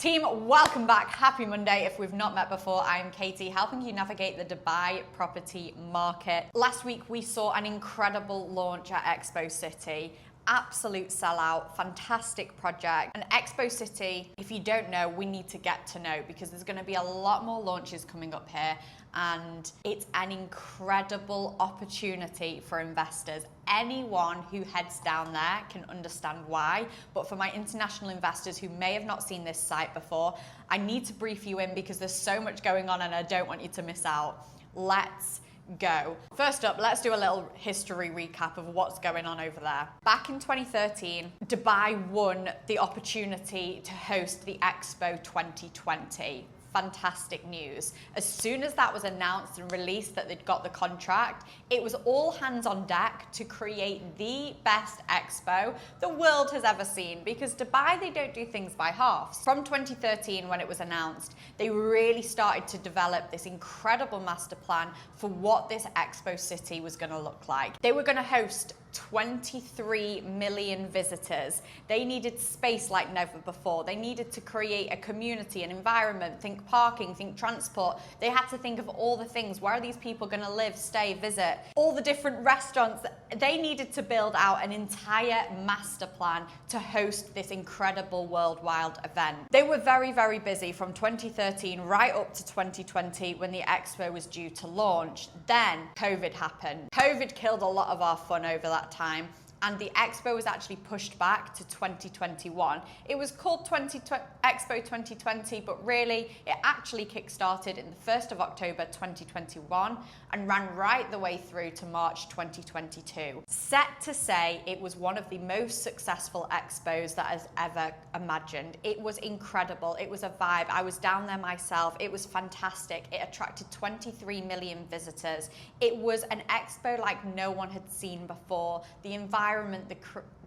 Team, welcome back. Happy Monday. If we've not met before, I'm Katie, helping you navigate the Dubai property market. Last week, we saw an incredible launch at Expo City. Absolute sellout, fantastic project. And Expo City, if you don't know, we need to get to know because there's going to be a lot more launches coming up here. And it's an incredible opportunity for investors. Anyone who heads down there can understand why, but for my international investors who may have not seen this site before, I need to brief you in because there's so much going on and I don't want you to miss out. Let's go. First up, let's do a little history recap of what's going on over there. Back in 2013, Dubai won the opportunity to host the Expo 2020. Fantastic news. As soon as that was announced and released that they'd got the contract, it was all hands on deck to create the best expo the world has ever seen, because Dubai, they don't do things by halves. From 2013, when it was announced, they really started to develop this incredible master plan for what this Expo City was going to look like. They were going to host 23 million visitors. They needed space like never before. They needed to create a community, an environment, think parking, think transport. They had to think of all the things. Where are these people going to live, stay, visit? All the different restaurants. They needed to build out an entire master plan to host this incredible worldwide event. They were very, very busy from 2013 right up to 2020 when the Expo was due to launch. Then COVID happened. COVID killed a lot of our fun over that time, and the Expo was actually pushed back to 2021. It was called Expo 2020, but really it actually kick-started in the 1st of October 2021 and ran right the way through to March 2022. Set to say it was one of the most successful expos that has ever imagined. It was incredible. It was a vibe. I was down there myself. It was fantastic. It attracted 23 million visitors. It was an expo like no one had seen before. The environment,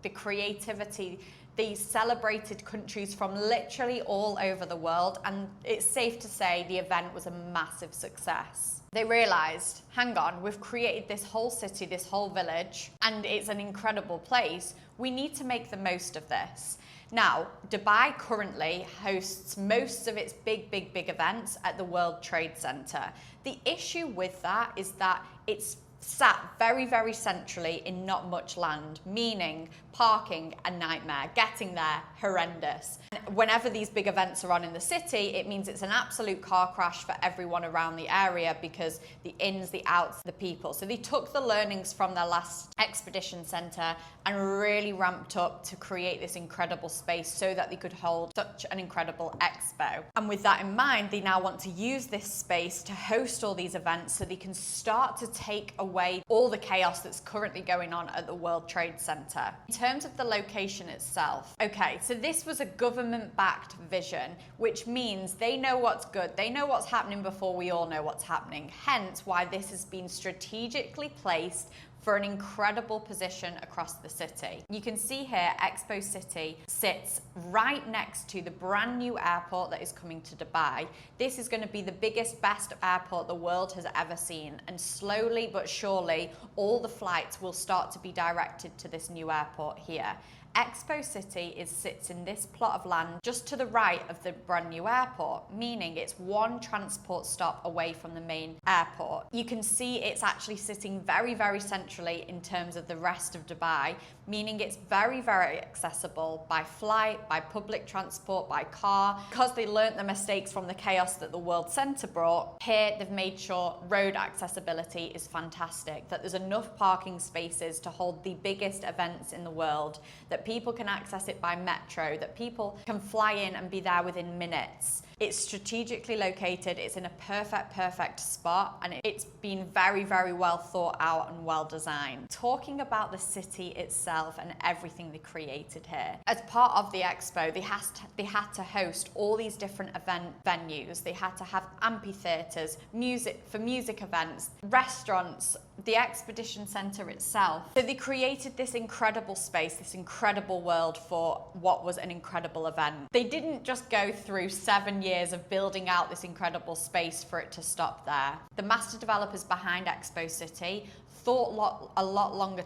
the creativity, they celebrated countries from literally all over the world, and it's safe to say the event was a massive success. They realized, hang on, we've created this whole city, this whole village, and it's an incredible place. We need to make the most of this. Now, Dubai currently hosts most of its big events at the World Trade Center. The issue with that is that it's sat very, very centrally in not much land, meaning parking a nightmare, getting there horrendous. And whenever these big events are on in the city, it means it's an absolute car crash for everyone around the area because the ins, the outs, the people. So they took the learnings from their last expedition center and really ramped up to create this incredible space so that they could hold such an incredible expo. And with that in mind, they now want to use this space to host all these events so they can start to take away all the chaos that's currently going on at the World Trade Center. In terms of the location itself, okay, so this was a government-backed vision, which means they know what's good, they know what's happening before we all know what's happening, hence why this has been strategically placed for an incredible position across the city. You can see here, Expo City sits right next to the brand new airport that is coming to Dubai. This is going to be the biggest, best airport the world has ever seen. And slowly but surely, all the flights will start to be directed to this new airport here. Expo City sits in this plot of land just to the right of the brand new airport, meaning it's one transport stop away from the main airport. You can see it's actually sitting very, very centrally in terms of the rest of Dubai, meaning it's very, very accessible by flight, by public transport, by car. Because they learnt the mistakes from the chaos that the World Centre brought, here they've made sure road accessibility is fantastic, that there's enough parking spaces to hold the biggest events in the world, that people can access it by metro, that people can fly in and be there within minutes. It's strategically located, it's in a perfect spot, and it's been very, very well thought out and well designed. Talking about the city itself and everything they created here. As part of the expo, they had to host all these different event venues. They had to have amphitheaters, music events, restaurants, the expedition center itself. So they created this incredible space, this incredible world for what was an incredible event. They didn't just go through 7 years of building out this incredible space for it to stop there. The master developers behind Expo City thought a lot longer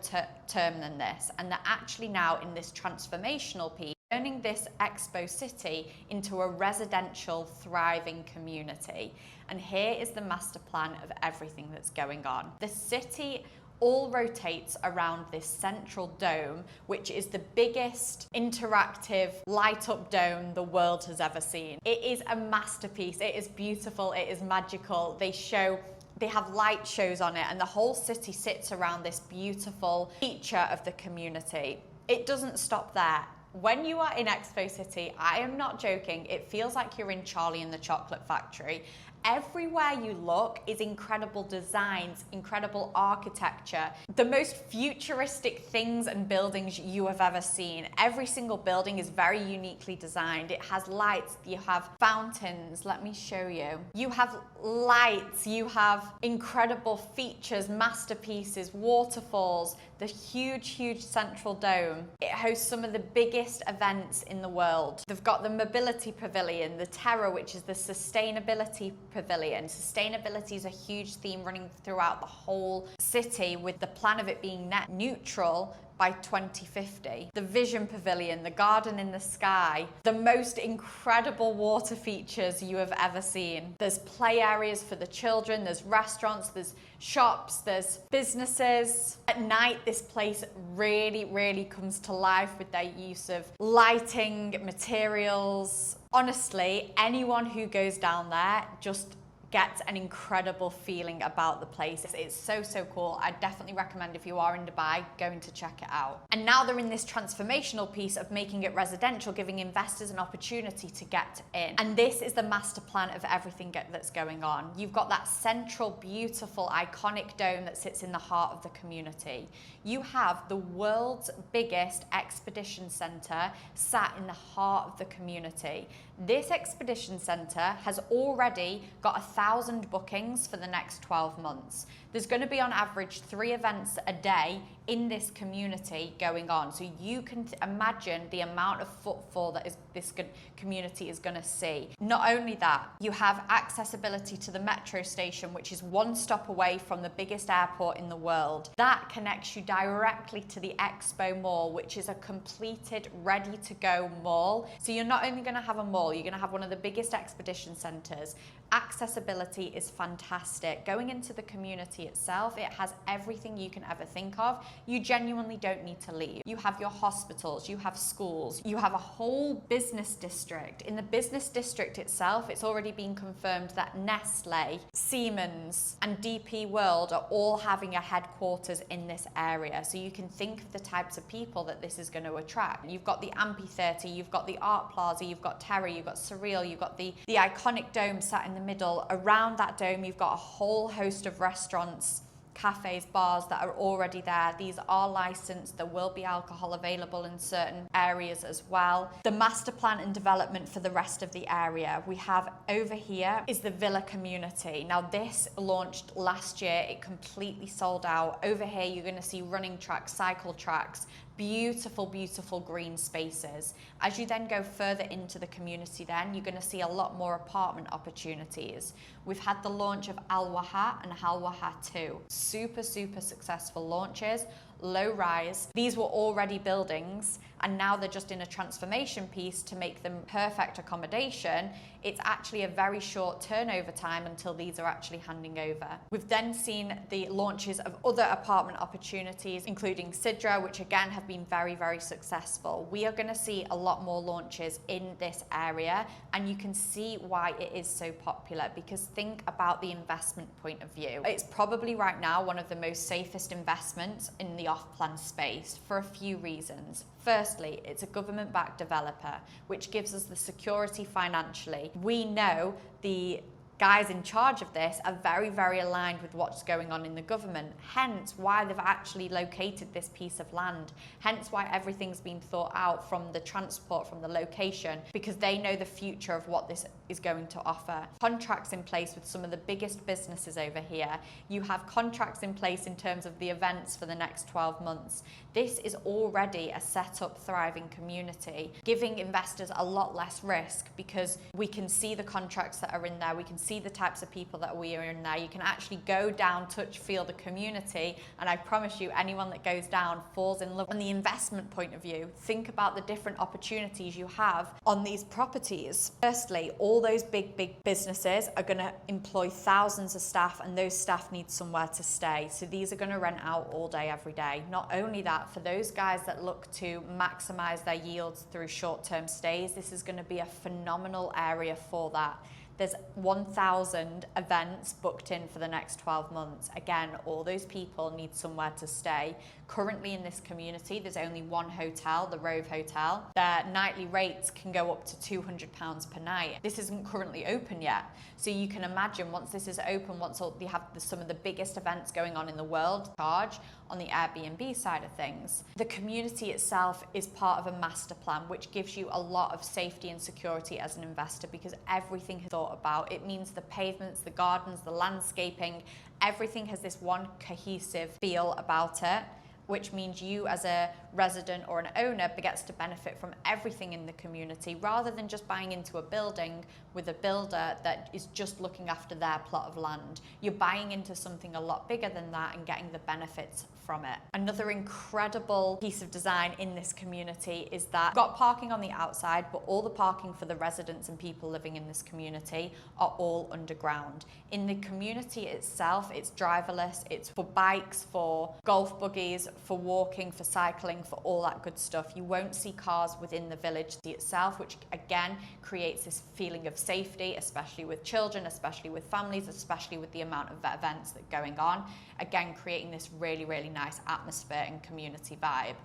term than this, and they're actually now in this transformational piece turning this Expo City into a residential, thriving community. And here is the master plan of everything that's going on. The city all rotates around this central dome, which is the biggest interactive light-up dome the world has ever seen. It is a masterpiece. It is beautiful. It is magical. They have light shows on it, and the whole city sits around this beautiful feature of the community. It doesn't stop there. When you are in Expo City, I am not joking, it feels like you're in Charlie and the Chocolate Factory. Everywhere you look is incredible designs, incredible architecture, the most futuristic things and buildings you have ever seen. Every single building is very uniquely designed. It has lights, you have fountains, let me show you. You have lights, you have incredible features, masterpieces, waterfalls, the huge central dome. It hosts some of the biggest events in the world. They've got the Mobility Pavilion, the Terra, which is the Sustainability Pavilion. Sustainability is a huge theme running throughout the whole city, with the plan of it being net neutral by 2050. The Vision Pavilion, the Garden in the Sky, the most incredible water features you have ever seen. There's play areas for the children, there's restaurants, there's shops, there's businesses. At night, this place really comes to life with their use of lighting, materials. Honestly, anyone who goes down there just gets an incredible feeling about the place. It's so cool. I definitely recommend, if you are in Dubai, going to check it out. And now they're in this transformational piece of making it residential, giving investors an opportunity to get in. And this is the master plan of everything that's going on. You've got that central, beautiful, iconic dome that sits in the heart of the community. You have the world's biggest expedition center sat in the heart of the community. This expedition center has already got 1,000 bookings for the next 12 months. There's going to be on average 3 events a day in this community going on. So you can imagine the amount of footfall that this community is going to see. Not only that, you have accessibility to the metro station, which is 1 stop away from the biggest airport in the world. That connects you directly to the Expo Mall, which is a completed, ready-to-go mall. So you're not only going to have a mall, you're going to have one of the biggest expedition centers. Accessibility is fantastic. Going into the community itself, it has everything you can ever think of. You genuinely don't need to leave. You have your hospitals, you have schools, you have a whole business district. In the business district itself, it's already been confirmed that Nestlé, Siemens, and DP World are all having a headquarters in this area. So you can think of the types of people that this is going to attract. You've got the amphitheatre, you've got the art plaza, you've got Terra, you've got Surreal, you've got the iconic dome sat in the middle. Around that dome, you've got a whole host of restaurants, cafes, bars that are already there. These are licensed. There will be alcohol available in certain areas as well. The master plan and development for the rest of the area we have over here is the villa community. Now this launched last year. It completely sold out. Over here you're going to see running tracks, cycle tracks, beautiful green spaces. As you then go further into the community, then you're going to see a lot more apartment opportunities. We've had the launch of Al Waha and Al Waha 2. Super successful launches, low rise. These were already buildings, and now they're just in a transformation piece to make them perfect accommodation. It's actually a very short turnover time until these are actually handing over. We've then seen the launches of other apartment opportunities, including Sidra, which again have been very successful. We are going to see a lot more launches in this area, and you can see why it is so popular, because think about the investment point of view. It's probably right now one of the most safest investments in the off-plan space for a few reasons. Firstly, it's a government-backed developer, which gives us the security financially. We know the guys in charge of this are very aligned with what's going on in the government, hence why they've actually located this piece of land, hence why everything's been thought out, from the transport, from the location, because they know the future of what this is going to offer. Contracts in place with some of the biggest businesses over here. You have contracts in place in terms of the events for the next 12 months. This is already a set up, thriving community, giving investors a lot less risk, because we can see the contracts that are in there, we can see the types of people that we are in there. You can actually go down, touch, feel the community, and I promise you, anyone that goes down falls in love. From the investment point of view, think about the different opportunities you have on these properties. Firstly, all those big businesses are going to employ thousands of staff, and those staff need somewhere to stay. So these are going to rent out all day, every day. Not only that, for those guys that look to maximize their yields through short-term stays, this is going to be a phenomenal area for that. There's 1,000 events booked in for the next 12 months. Again, all those people need somewhere to stay. Currently in this community, there's only one hotel, the Rove Hotel. Their nightly rates can go up to £200 per night. This isn't currently open yet. So you can imagine once this is open, once they have some of the biggest events going on in the world, charge on the Airbnb side of things. The community itself is part of a master plan, which gives you a lot of safety and security as an investor, because everything is thought about. It means the pavements, the gardens, the landscaping, everything has this one cohesive feel about it, which means you as a resident or an owner gets to benefit from everything in the community, rather than just buying into a building with a builder that is just looking after their plot of land. You're buying into something a lot bigger than that and getting the benefits from it. Another incredible piece of design in this community is that you've got parking on the outside, but all the parking for the residents and people living in this community are all underground. In the community itself, it's driverless, it's for bikes, for golf buggies, for walking, for cycling, for all that good stuff. You won't see cars within the village itself, which again creates this feeling of safety, especially with children, especially with families, especially with the amount of events that are going on. Again, creating this really nice atmosphere and community vibe.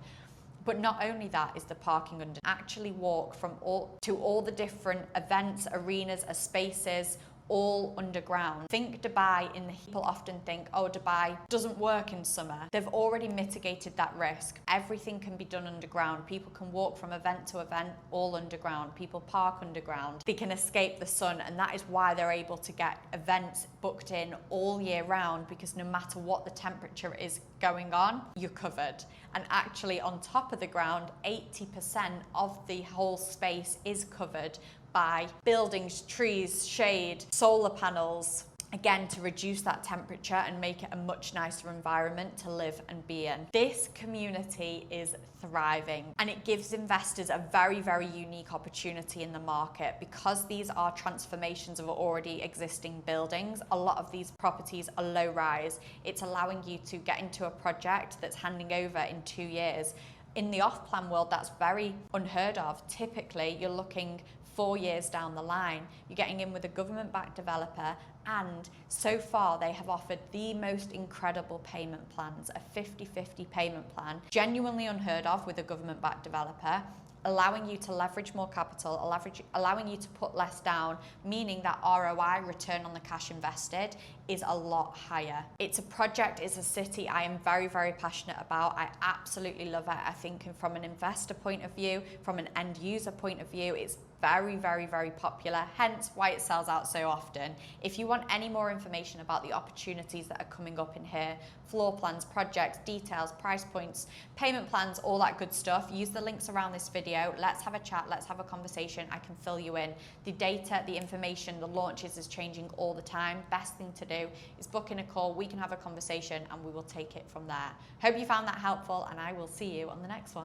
But not only that is the parking under. Actually walk from all the different events, arenas, spaces, all underground. Think Dubai in the people often think, oh, Dubai doesn't work in summer. They've already mitigated that risk. Everything can be done underground. People can walk from event to event all underground. People park underground. They can escape the sun, and that is why they're able to get events booked in all year round, because no matter what the temperature is going on, you're covered. And actually on top of the ground, 80% of the whole space is covered by buildings, trees, shade, solar panels, again to reduce that temperature and make it a much nicer environment to live and be in. This community is thriving, and it gives investors a very unique opportunity in the market, because these are transformations of already existing buildings. A lot of these properties are low rise. It's allowing you to get into a project that's handing over in 2 years. In the off-plan world, that's very unheard of. Typically, you're looking 4 years down the line. You're getting in with a government-backed developer, and so far they have offered the most incredible payment plans, a 50-50 payment plan, genuinely unheard of with a government-backed developer, allowing you to leverage more capital, allowing you to put less down, meaning that ROI, return on the cash invested, is a lot higher. It's a project, it's a city I am very passionate about. I absolutely love it. I think from an investor point of view, from an end user point of view, it's very popular, hence why it sells out so often. If you want any more information about the opportunities that are coming up in here, floor plans, projects, details, price points, payment plans, all that good stuff, use the links around this video. Let's have a chat, let's have a conversation. I can fill you in. The data, the information, the launches is changing all the time. Best thing to do is book in a call, we can have a conversation, and we will take it from there. Hope you found that helpful, and I will see you on the next one.